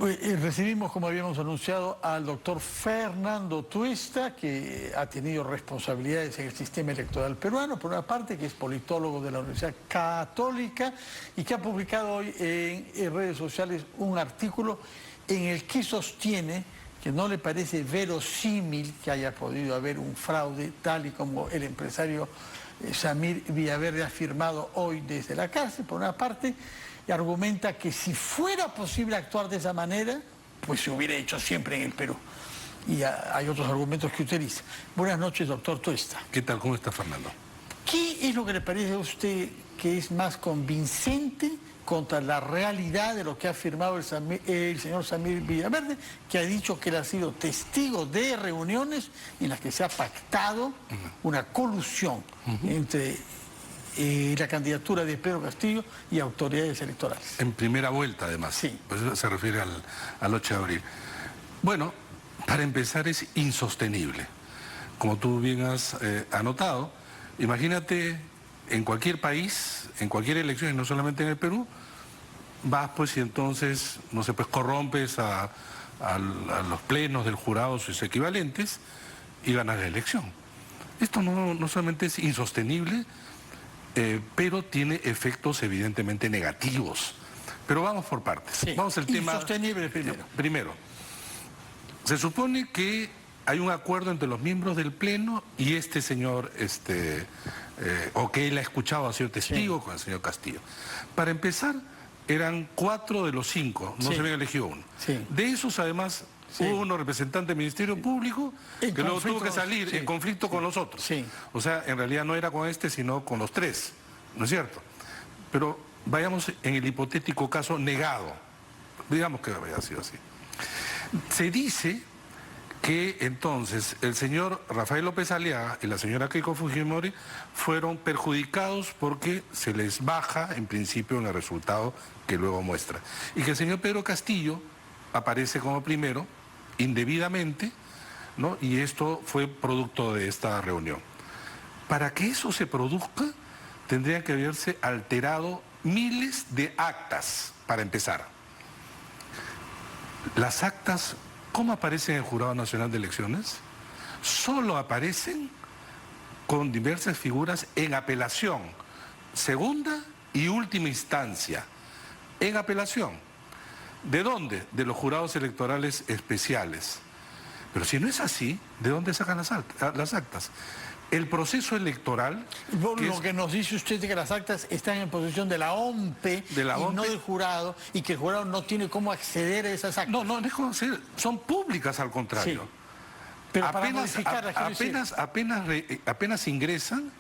Recibimos, como habíamos anunciado, al doctor Fernando Tuesta, que ha tenido responsabilidades en el sistema electoral peruano, por una parte, que es politólogo de la Universidad Católica y que ha publicado hoy en redes sociales un artículo en el que sostiene que no le parece verosímil que haya podido haber un fraude, tal y como el empresario Samir Villaverde ha afirmado hoy desde la cárcel, por una parte, y argumenta que si fuera posible actuar de esa manera, pues se hubiera hecho siempre en el Perú. Y hay otros argumentos que utiliza. Buenas noches, doctor Tuesta. ¿Qué tal? ¿Cómo está, Fernando? ¿Qué es lo que le parece a usted que es más convincente contra la realidad de lo que ha afirmado el señor Samir Villaverde, que ha dicho que él ha sido testigo de reuniones en las que se ha pactado una colusión entre la candidatura de Pedro Castillo y autoridades electorales? En primera vuelta, además. Sí. Pues eso se refiere al 8 de abril. Bueno, para empezar es insostenible. Como tú bien has anotado, imagínate en cualquier país, en cualquier elección, y no solamente en el Perú, vas pues y entonces, no sé, pues corrompes a los plenos del jurado, sus equivalentes, y ganas la elección. Esto no solamente es insostenible, pero tiene efectos evidentemente negativos. Pero vamos por partes. Sí. Vamos al tema. Insostenible primero. Primero, se supone que hay un acuerdo entre los miembros del Pleno y este señor, o que él ha escuchado, ha sido testigo con el señor Castillo. Para empezar, eran 4 de los 5, no se habían elegido uno. Sí. De esos, además, hubo uno representante del Ministerio Público que luego tuvo que salir en conflicto con los otros. Sí. O sea, en realidad no era con este, sino con los 3, ¿no es cierto? Pero vayamos en el hipotético caso negado. Digamos que había sido así. Se dice que entonces el señor Rafael López Aliaga y la señora Keiko Fujimori fueron perjudicados porque se les baja en principio en el resultado que luego muestra. Y que el señor Pedro Castillo aparece como primero, indebidamente, ¿no? Y esto fue producto de esta reunión. Para que eso se produzca, tendrían que haberse alterado miles de actas, para empezar. Las actas, ¿cómo aparecen en el Jurado Nacional de Elecciones? Solo aparecen con diversas figuras en apelación, segunda y última instancia. En apelación. ¿De dónde? De los jurados electorales especiales. Pero si no es así, ¿de dónde sacan las actas? El proceso electoral... Lo que nos dice usted de que las actas están en posesión de la OMPE y no del jurado, y que el jurado no tiene cómo acceder a esas actas. No es como acceder, son públicas al contrario. Sí. Pero para modificarlas, apenas ingresan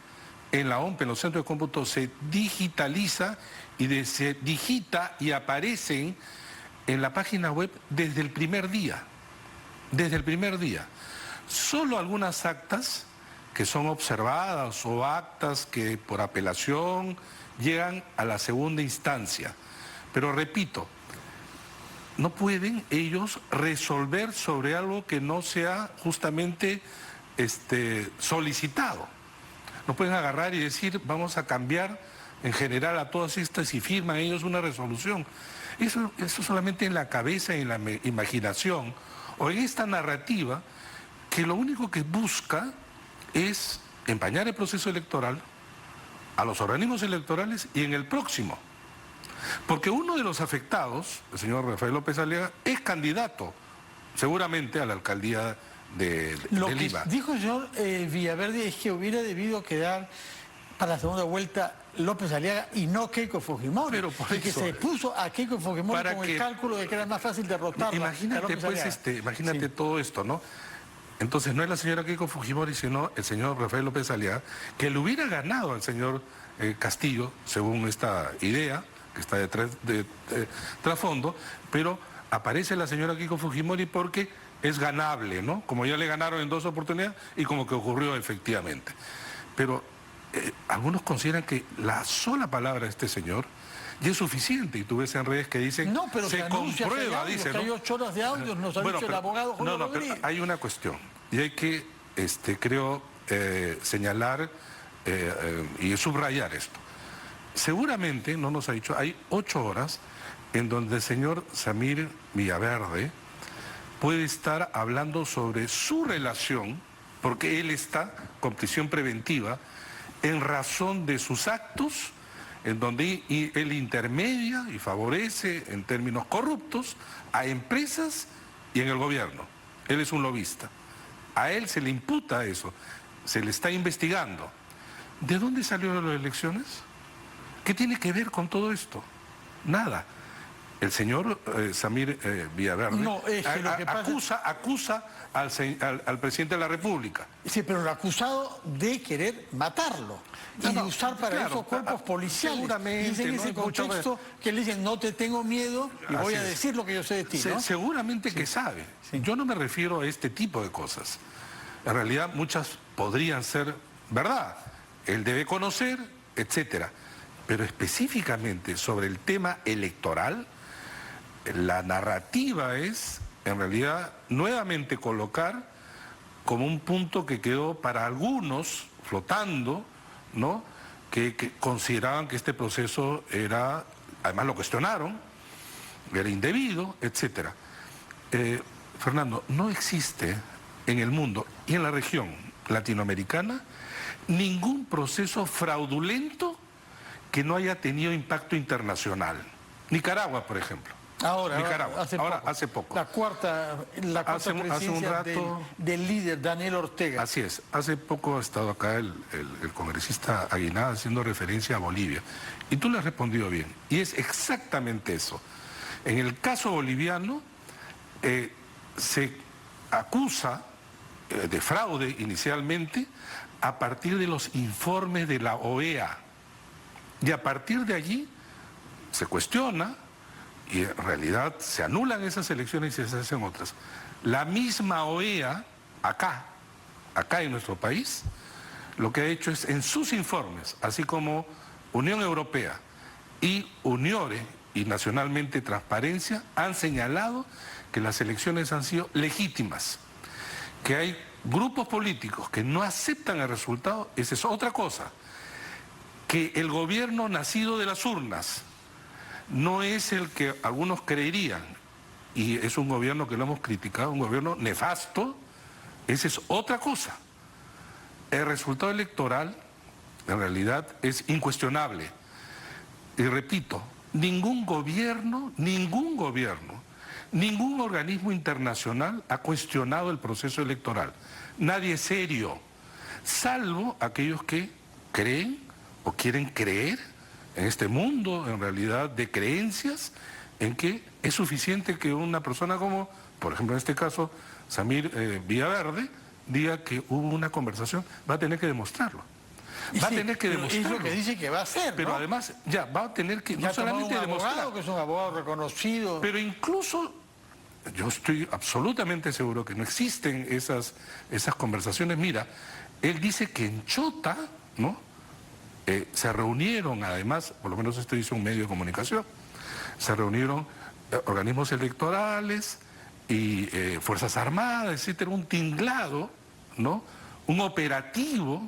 en la OMPE, en los centros de cómputo, se digitaliza y se digita y aparecen en la página web desde el primer día. Desde el primer día. Solo algunas actas que son observadas o actas que por apelación llegan a la segunda instancia. Pero repito, no pueden ellos resolver sobre algo que no sea justamente solicitado. No pueden agarrar y decir, vamos a cambiar en general a todas estas y firman ellos una resolución. Eso solamente en la cabeza y en la imaginación, o en esta narrativa, que lo único que busca es empañar el proceso electoral a los organismos electorales y en el próximo. Porque uno de los afectados, el señor Rafael López Aliaga, es candidato seguramente a la alcaldía de Lima. Lo que dijo el señor Villaverde es que hubiera debido quedar para la segunda vuelta López Aliaga y no Keiko Fujimori. Pero por eso, que se puso a Keiko Fujimori con el cálculo de que era más fácil derrotarla. Imagínate, pues, imagínate todo esto, ¿no? Entonces no es la señora Keiko Fujimori, sino el señor Rafael López Aliaga, que le hubiera ganado al señor Castillo, según esta idea que está detrás de trasfondo, pero aparece la señora Keiko Fujimori porque es ganable, ¿no? Como ya le ganaron en 2 oportunidades y como que ocurrió efectivamente. Pero algunos consideran que la sola palabra de este señor ya es suficiente, y tú ves en redes que dicen, no, pero se comprueba, audios, dice, que hay 8 horas de audios, nos ha dicho el abogado Julio Rodríguez. Pero hay una cuestión, y hay que, creo, señalar y subrayar esto. seguramente, no nos ha dicho, hay 8 horas en donde el señor Samir Villaverde puede estar hablando sobre su relación, porque él está con prisión preventiva en razón de sus actos, en donde él intermedia y favorece en términos corruptos a empresas y en el gobierno. Él es un lobista. A él se le imputa eso, se le está investigando. ¿De dónde salieron las elecciones? ¿Qué tiene que ver con todo esto? Nada. El señor Samir Villaverde no, es que lo que pasa... acusa al presidente de la República. Sí, pero lo ha acusado de querer matarlo y de usar para claro, eso cuerpos policiales. seguramente, Dice en ¿no? ese contexto que le dicen no te tengo miedo y voy a decir lo que yo sé de ti, ¿no? Seguramente que sabe. Sí. Yo no me refiero a este tipo de cosas. En realidad muchas podrían ser verdad. Él debe conocer, etcétera. Pero específicamente sobre el tema electoral, la narrativa es, en realidad, nuevamente colocar como un punto que quedó para algunos flotando, ¿no? Que consideraban que este proceso era, además lo cuestionaron, era indebido, etc. Fernando, no existe en el mundo y en la región latinoamericana ningún proceso fraudulento que no haya tenido impacto internacional. Nicaragua, por ejemplo. Nicaragua, hace poco. La cuarta presidencia del líder Daniel Ortega. Así es. Hace poco ha estado acá el congresista Aguinaldo haciendo referencia a Bolivia. Y tú le has respondido bien. Y es exactamente eso. En el caso boliviano se acusa de fraude inicialmente a partir de los informes de la OEA. Y a partir de allí se cuestiona y en realidad se anulan esas elecciones y se hacen otras. La misma OEA, acá en nuestro país, lo que ha hecho es en sus informes, así como Unión Europea y Uniore y Nacionalmente Transparencia, han señalado que las elecciones han sido legítimas, que hay grupos políticos que no aceptan el resultado, esa es otra cosa, que el gobierno nacido de las urnas no es el que algunos creerían, y es un gobierno que lo hemos criticado, un gobierno nefasto, esa es otra cosa. El resultado electoral, en realidad, es incuestionable. Y repito, ningún gobierno, ningún organismo internacional ha cuestionado el proceso electoral. Nadie serio, salvo aquellos que creen o quieren creer en este mundo, en realidad, de creencias, en que es suficiente que una persona como, por ejemplo, en este caso, Samir Villaverde, diga que hubo una conversación, va a tener que demostrarlo. Va a tener que demostrarlo. Es lo que dice que va a hacer, ¿no? Pero además, ya, va a tener que no solamente demostrar, que es un abogado reconocido. Pero incluso, yo estoy absolutamente seguro que no existen esas conversaciones. Mira, él dice que en Chota, ¿no? Se reunieron, además, por lo menos esto dice un medio de comunicación, se reunieron organismos electorales y Fuerzas Armadas, etcétera, un tinglado, ¿no? Un operativo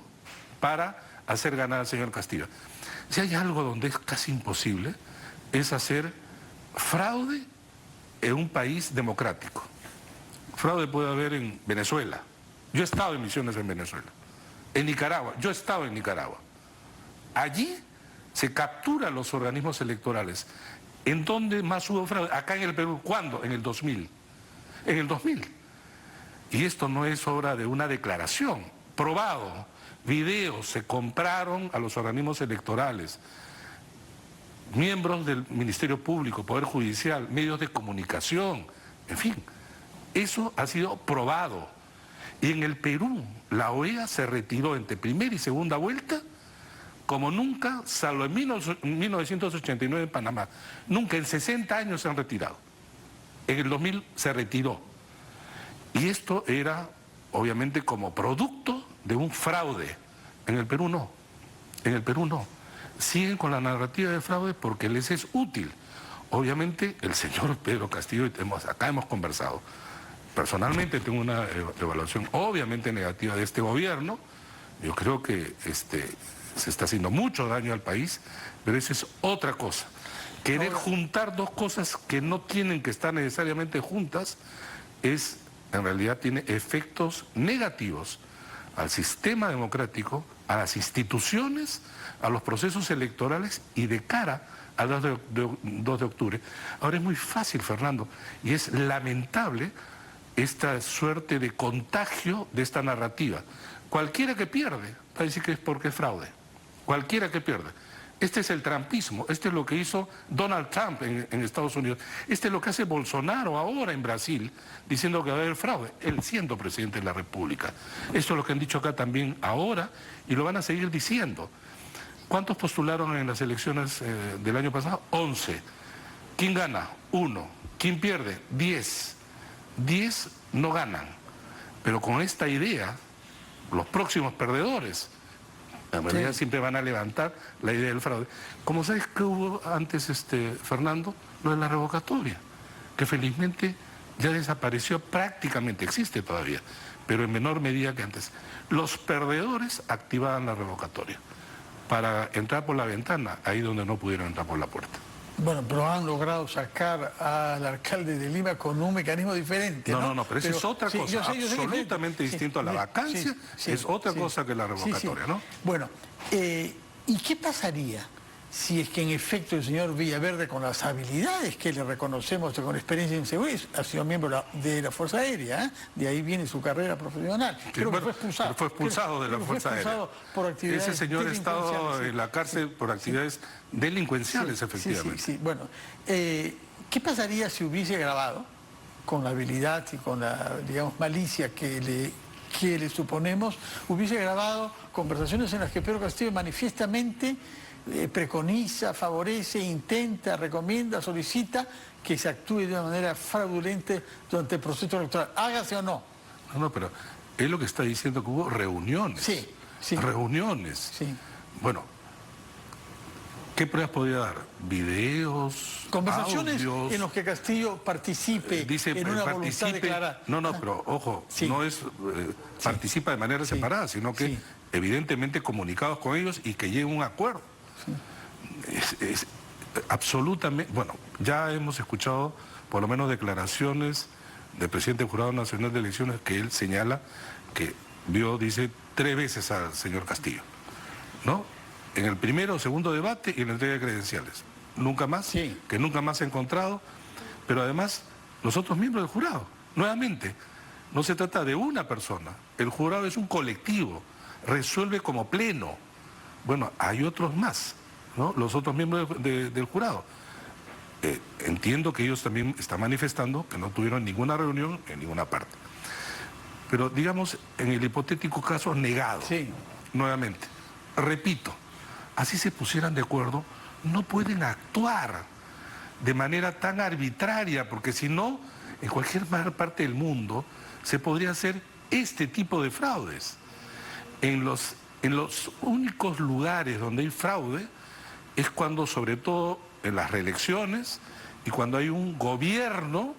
para hacer ganar al señor Castillo. Si hay algo donde es casi imposible, es hacer fraude en un país democrático. Fraude puede haber en Venezuela. Yo he estado en misiones en Venezuela. En Nicaragua, yo he estado en Nicaragua. Allí se capturan los organismos electorales. ¿En dónde más hubo fraude? Acá en el Perú. ¿Cuándo? En el 2000. En el 2000. Y esto no es obra de una declaración. Probado. Videos se compraron a los organismos electorales. Miembros del Ministerio Público, Poder Judicial, medios de comunicación. En fin, eso ha sido probado. Y en el Perú, la OEA se retiró entre primera y segunda vuelta como nunca, salvo en 1989 en Panamá. Nunca, en 60 años se han retirado. En el 2000 se retiró. Y esto era, obviamente, como producto de un fraude. En el Perú no. En el Perú no. Siguen con la narrativa de fraude porque les es útil. Obviamente, el señor Pedro Castillo, acá hemos conversado. Personalmente tengo una evaluación obviamente negativa de este gobierno. Yo creo que se está haciendo mucho daño al país, pero esa es otra cosa. Querer juntar dos cosas que no tienen que estar necesariamente juntas en realidad tiene efectos negativos al sistema democrático, a las instituciones, a los procesos electorales y de cara al 2 de octubre. Ahora es muy fácil, Fernando, y es lamentable esta suerte de contagio de esta narrativa. Cualquiera que pierde va a decir que es porque es fraude. Cualquiera que pierde. Este es el trumpismo, este es lo que hizo Donald Trump en Estados Unidos, este es lo que hace Bolsonaro ahora en Brasil, diciendo que va a haber fraude, él siendo presidente de la República. Esto es lo que han dicho acá también ahora y lo van a seguir diciendo. ¿Cuántos postularon en las elecciones del año pasado? 11. ¿Quién gana? 1. ¿Quién pierde? 10. 10 no ganan. Pero con esta idea, los próximos perdedores, en realidad siempre van a levantar la idea del fraude. Como sabes que hubo antes, Fernando, lo de la revocatoria, que felizmente ya desapareció, prácticamente existe todavía, pero en menor medida que antes. Los perdedores activaban la revocatoria para entrar por la ventana, ahí donde no pudieron entrar por la puerta. Bueno, pero han logrado sacar al alcalde de Lima con un mecanismo diferente, ¿no? No, pero esa es otra cosa, yo sé absolutamente distinto a la vacancia, es otra cosa que la revocatoria, ¿no? Bueno, ¿y qué pasaría si es que en efecto el señor Villaverde, con las habilidades que le reconocemos con experiencia en seguridad, ha sido miembro de la Fuerza Aérea, de ahí viene su carrera profesional? Creo que fue expulsado. Fue expulsado de la Fuerza Aérea. Por actividades ese señor ha estado en la cárcel por actividades delincuenciales, efectivamente. Sí. Bueno, ¿qué pasaría si hubiese grabado, con la habilidad y con la, digamos, malicia que le suponemos, hubiese grabado conversaciones en las que Pedro Castillo manifiestamente preconiza, favorece, intenta, recomienda, solicita que se actúe de una manera fraudulenta durante el proceso electoral? Hágase o no. No, pero él lo que está diciendo que hubo reuniones. Sí. Reuniones. Sí. Bueno, ¿qué pruebas podría dar? Videos, conversaciones audios, en los que Castillo participe en una voluntad declarada. No, pero ojo, no es participa de manera separada, sino que evidentemente comunicados con ellos y que lleguen a un acuerdo. Es absolutamente, bueno, ya hemos escuchado por lo menos declaraciones del presidente del Jurado Nacional de Elecciones que él señala que dice 3 veces al señor Castillo, ¿no? En el primero o segundo debate y en la entrega de credenciales. Nunca más, que nunca más se ha encontrado, pero además los otros miembros del jurado, nuevamente, no se trata de una persona, el jurado es un colectivo, resuelve como pleno. Bueno, hay otros más, ¿no? Los otros miembros del jurado. Entiendo que ellos también están manifestando que no tuvieron ninguna reunión en ninguna parte. Pero digamos, en el hipotético caso negado, nuevamente, repito, así se pusieran de acuerdo, no pueden actuar de manera tan arbitraria, porque si no, en cualquier parte del mundo se podría hacer este tipo de fraudes. En los únicos lugares donde hay fraude es cuando, sobre todo en las reelecciones, y cuando hay un gobierno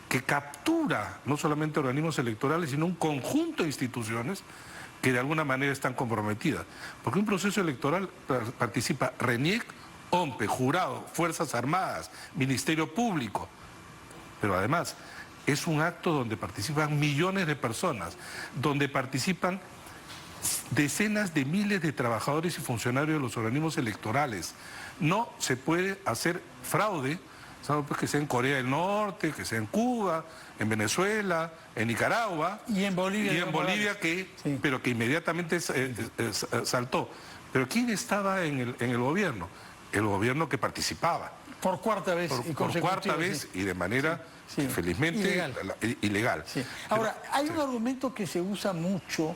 que captura no solamente organismos electorales, sino un conjunto de instituciones que de alguna manera están comprometidas. Porque un proceso electoral participa RENIEC, OMPE, Jurado, Fuerzas Armadas, Ministerio Público. Pero además es un acto donde participan millones de personas, donde participan decenas de miles de trabajadores y funcionarios de los organismos electorales. No se puede hacer fraude, ¿sabes? Pues que sea en Corea del Norte, que sea en Cuba, en Venezuela, en Nicaragua y en Bolivia, pero que inmediatamente saltó. Pero ¿quién estaba en el gobierno? El gobierno que participaba. Por cuarta vez por cuarta vez y de manera felizmente ilegal. Ahora, hay un argumento que se usa mucho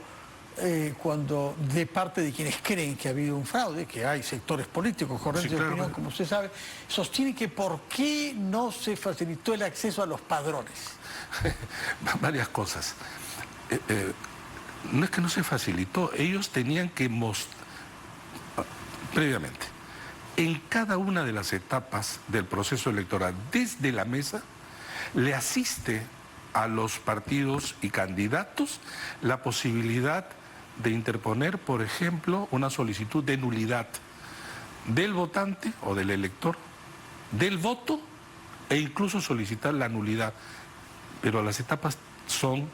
cuando de parte de quienes creen que ha habido un fraude, que hay sectores políticos, corrientes de opinión, como usted sabe, sostiene que ¿por qué no se facilitó el acceso a los padrones? Varias cosas. No es que no se facilitó, ellos tenían que mostrar previamente, en cada una de las etapas del proceso electoral, desde la mesa, le asiste a los partidos y candidatos la posibilidad de interponer, por ejemplo, una solicitud de nulidad del votante o del elector, del voto, e incluso solicitar la nulidad. Pero las etapas son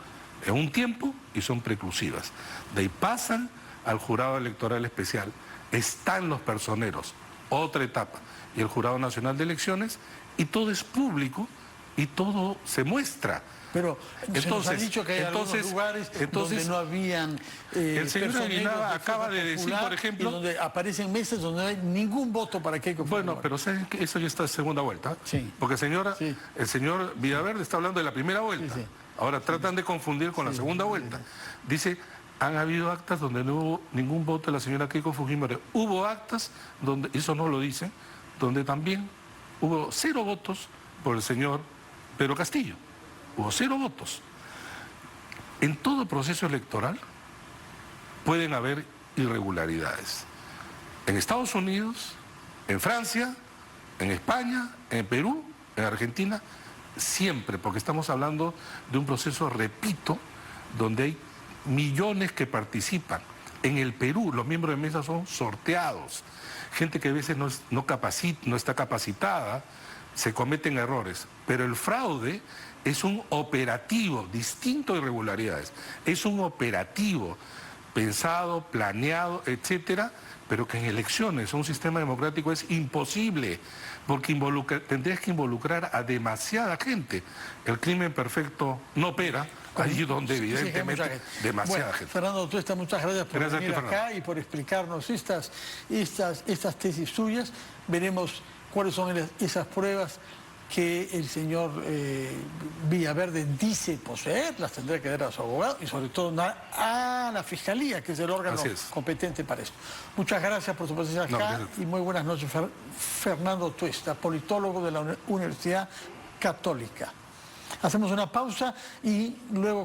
en un tiempo y son preclusivas. De ahí pasan al jurado electoral especial, están los personeros, otra etapa, y el Jurado Nacional de Elecciones, y todo es público y todo se muestra. Pero se nos ha dicho que hay algunos lugares donde no habían el señor Aguinaga acaba de decir, por ejemplo, y donde aparecen mesas donde no hay ningún voto para Keiko Fujimori. Bueno, pero ¿saben que eso ya está en segunda vuelta? Sí. Porque el señor Villaverde está hablando de la primera vuelta. Sí, sí. Ahora tratan de confundir con la segunda vuelta. Dice, han habido actas donde no hubo ningún voto de la señora Keiko Fujimori. Hubo actas donde, eso no lo dicen, donde también hubo 0 votos por el señor Pedro Castillo. Hubo 0 votos. En todo proceso electoral pueden haber irregularidades. En Estados Unidos, en Francia, en España, en Perú, en Argentina, siempre, porque estamos hablando de un proceso, repito, donde hay millones que participan. En el Perú, los miembros de mesa son sorteados. Gente que a veces no está capacitada, se cometen errores. Pero el fraude es un operativo, distinto de irregularidades. Es un operativo pensado, planeado, etcétera, pero que en elecciones, un sistema democrático, es imposible, porque tendrías que involucrar a demasiada gente. El crimen perfecto no opera allí donde evidentemente demasiada gente. Fernando Tuesta, muchas gracias por venir acá y por explicarnos estas tesis suyas. Veremos cuáles son esas pruebas que el señor Villaverde dice poseer, las tendrá que dar a su abogado y sobre todo a la Fiscalía, que es el órgano competente para esto. Muchas gracias por su presencia acá y muy buenas noches. Fernando Tuesta, politólogo de la Universidad Católica. Hacemos una pausa y luego...